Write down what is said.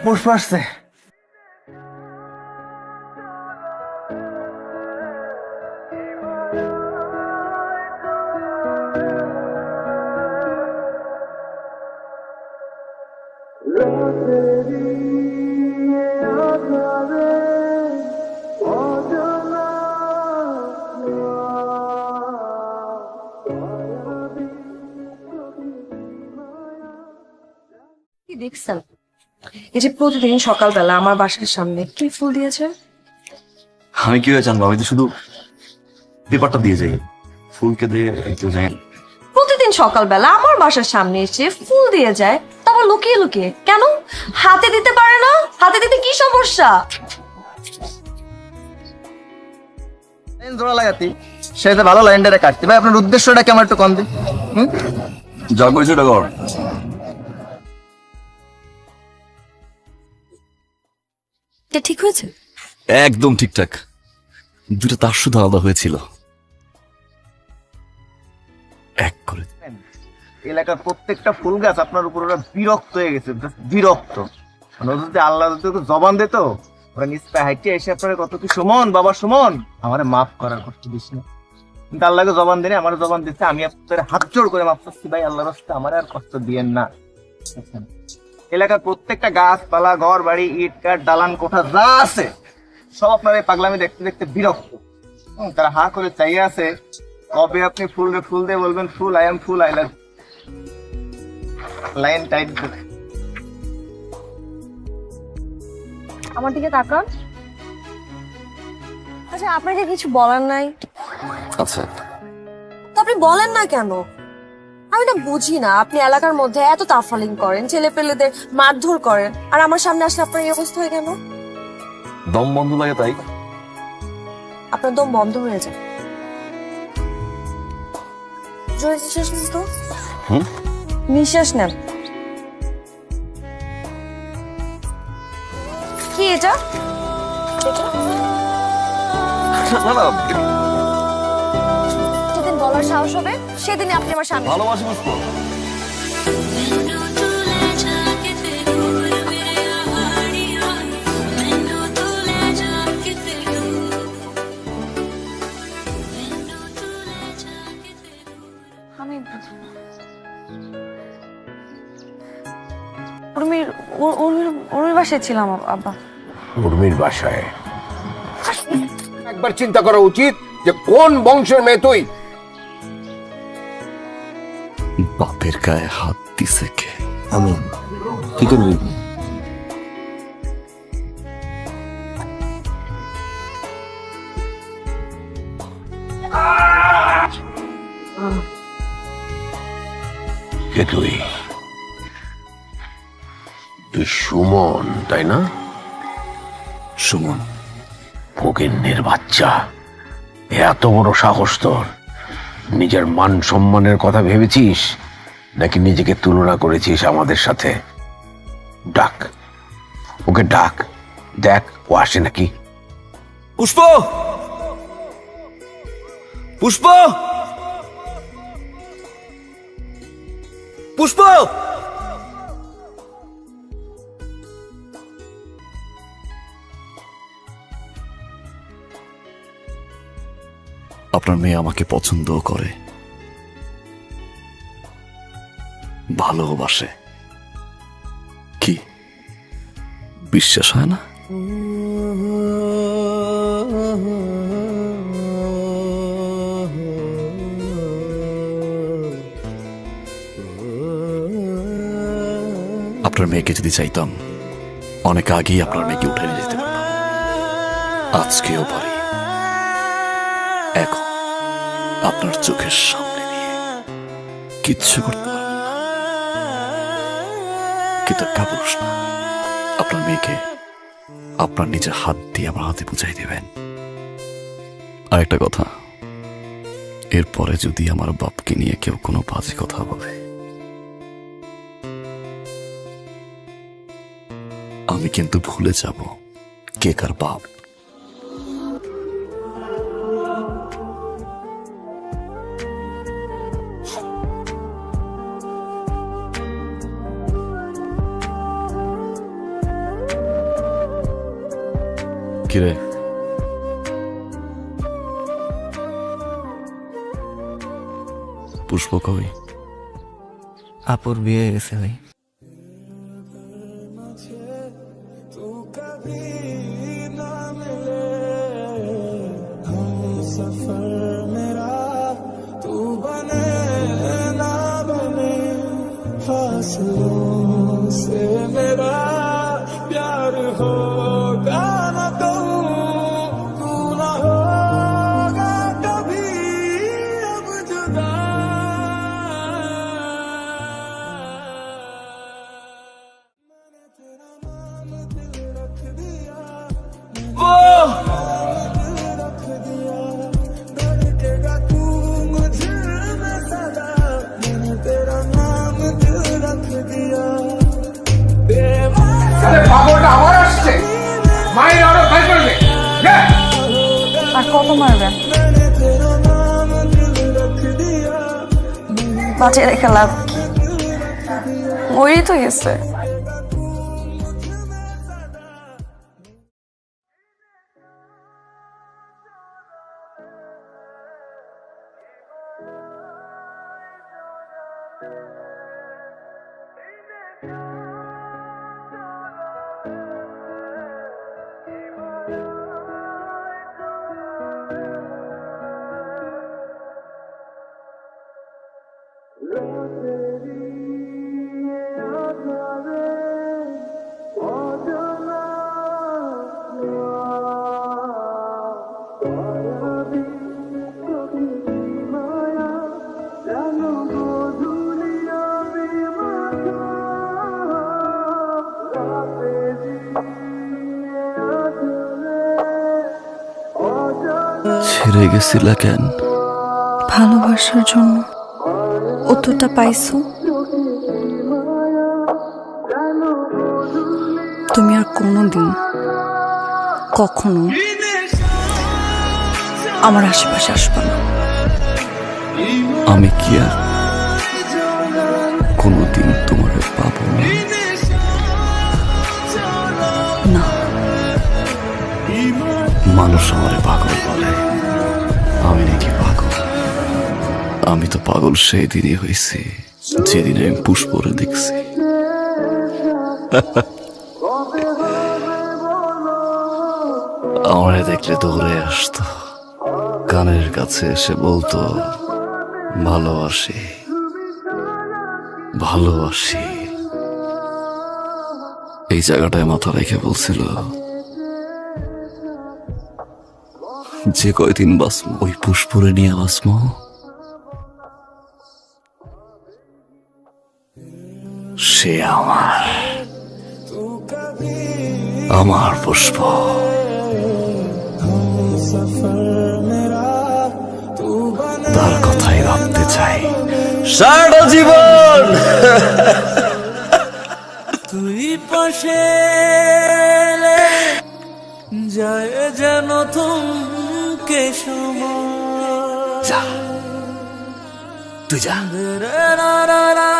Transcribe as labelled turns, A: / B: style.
A: পুষ্প আসছে।
B: কি দেখছেন? এই যে প্রতিদিন সকালবেলা আমার বাসার সামনে কি ফুল দিয়েছে?
C: আমি কি হয়ে জানবো? আমি তো শুধু পেপারটা দিয়ে যাই, ফুলকে দিয়ে কেউ যায় না।
B: প্রতিদিন সকালবেলা আমার বাসার সামনে এসে ফুল দিয়ে যায়, তারপর লুকিয়ে লুকিয়ে কেন? হাতে দিতে পারে না? হাতে দিতে কি সমস্যা?
A: জোড়া লাগাতি সেটা ভালো লাইনটা কাটতে ভাই, আপনার উদ্দেশ্যটা কেমন একটু কম দিন।
C: যা করেছে ওটা কর।
B: এটা ঠিক হয়েছে?
C: একদম ঠিকঠাক। দুটো তার শুধু আলাদা হয়েছিল, এক করে।
A: এলাকার প্রত্যেকটা ফুল গাছ আপনার উপর ওরা বিরক্ত হয়ে গেছে, বিরক্ত। মানে ওদের যদি আল্লাহ যদি ওকে জবান দিত, ওরা নিজ পায়ে হাইটে এসে আপনার কত কি সুমন বাবা সুমন আমারে মাফ করার কষ্ট দিস না, কিন্তু আল্লাহকে জবান দিনে আমার জবান দিচ্ছে। আমি আপনাদের হাত জোড় করে মাফ করছি ভাই, আল্লাহর রাস্তায় আমার আর কষ্ট দিয়েন না। এলাকার প্রত্যেকটা গাছপালা, ঘর বাড়ি, ইট কাঠ, দালান কোঠা যা আছে সব আপনার এই পাগলামি দেখতে দেখতে বিরক্ত। তারা হা করে চাইয়ে আছে কবে আপনি ফুল দিয়ে বলবেন ফুল, I am fool, I love. Line tight.
B: আমার দিকে তাকান। আচ্ছা, আপনাকে কিছু বলার নাই?
C: আচ্ছা,
B: তো আপনি বলেন না কেন? আমি না বুঝি না, আপনি এলাকার মধ্যে এত তাফালিং করেন, ছেলে পেলেদের মারধর করেন, আর আমার সামনে আসলে আপনার এই অবস্থা হয় কেন?
C: দম বন্ধ লাগে তাই।
B: আপনার দম বন্ধ হয়ে যায়। জোরে নিঃশ্বাস নিন তো। নিঃশ্বাস নেন। কি এটা? যেদিন বলার সাহস হবে সেদিনই আপনি আমার সামনে।
C: ভালোবাসি পুষ্প।
B: আমি উর্মির বাসায় ছিলাম আব্বা।
D: উর্মির বাসায়? একবার চিন্তা করা উচিত যে কোন বংশের মেয়ে তুই।
C: বাপের গায়ে হাত দিছে কে?
D: আমি কি করবি? কে তুই? তুই সুমন তাই না?
C: সুমন।
D: ফকিন্নির বাচ্চা, এত বড় সাহস তোর! নিজের মান সম্মানের কথা ভেবেছিস নাকি নিজেকে তুলনা করেছিস আমাদের সাথে? ডাক ওকে, ডাক, দেখ ও আসে নাকি।
C: পুষ্প, পুষ্প, পুষ্প। আপনার মেয়ে আমাকে পছন্দ করে, ভালোবাসে। কি বিশ্বাস হয় না? আপনার মেয়েকে যদি চাইতাম অনেক আগেই আপনার মেয়েকে উঠে নিয়ে যেতে পারতাম। আজকেও পারি। এখন আপনার চোখের সামনে নিয়ে কিচ্ছু করতে পারবেন না, কিন্তু কাপুরুষ না। আপনার মেয়েকে আপনার নিজের হাত দিয়ে আমার হাতে বুঝাই দেবেন। আর একটা কথা, এরপরে যদি আমার বাপকে নিয়ে কেউ কোনো বাজে কথা বলে, আমি কিন্তু ভুলে যাব কে কার বাপ। কিরে, পুষ্প কই?
E: আপুর বিয়ে হয়ে গেছে ভাই।
B: আর কত মারবেন? বাঁচিয়ে রেখে লাভ কি? মরেই তো গেছে।
C: ছেড়ে গেছিলা কেন?
B: ভালোবাসার জন্য। উত্তরটা পাইছো? তুমি আর কোনোদিন কখনো আমার আশেপাশে আসবে না।
C: আমি কি আর কোনোদিন তোমার পাবো না?
B: না।
C: মানুষ আমারে পাগল বলে, আমি নাকি পাগল? আমি তো পাগল সেই দিনই হয়েছি যেদিন আমি পুষ্পরে দেখছি। আমারে দেখলে দৌড়ে আসতো, কানের কাছে এসে বলতো ভালোবাসি ভালোবাসি। এই জায়গাটায় মাথা রেখে বলছিল যে কয়দিন বাঁচবো ওই পুষ্পরে নিয়ে বাঁচবো। সে আমার পুষ্প। তার কথাই ভাবতে চাই সারাটা জীবন।
E: তুই পাশে এলে যায় যেন থমকে সময়।
C: যা, তুই যা।
E: রা রা রা রা